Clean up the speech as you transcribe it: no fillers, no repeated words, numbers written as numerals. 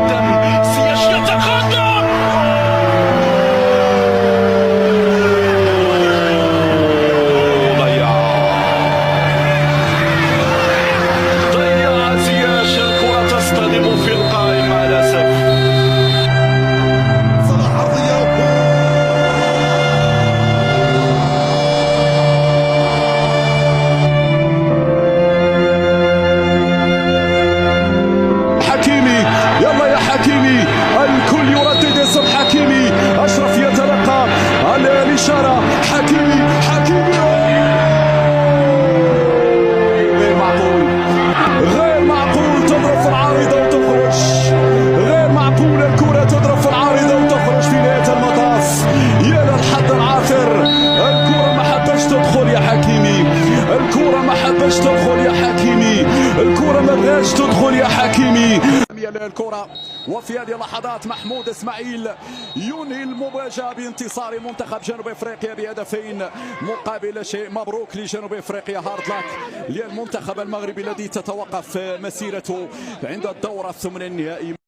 جدا. زياش يتقدم. ضيع زياش الكرة تصطدم في القائم مع الأسف. صلاح عرضية حكيمي، يلا يا حكيمي، الكل يردد اسم حكيمي. اشرف يتلقى الاشاره. حكيمي غير معقول، غير معقول، تضرب في العارضه وتخرج. غير معقول، الكره تضرب في العارضه وتخرج في نهايه المطاف. يا للحظ العاثر، الكره ما حبش تدخل يا حكيمي، الكره ما حبش تدخل يا حكيمي، الكره ما بغاش تدخل يا حكيمي. الكرة وفي هذه اللحظات محمود اسماعيل ينهي المواجهة بانتصار منتخب جنوب افريقيا بهدفين مقابل شيء. مبروك لجنوب افريقيا، هارد لاك للمنتخب المغربي الذي تتوقف مسيرته عند الدورة الثمن النهائي.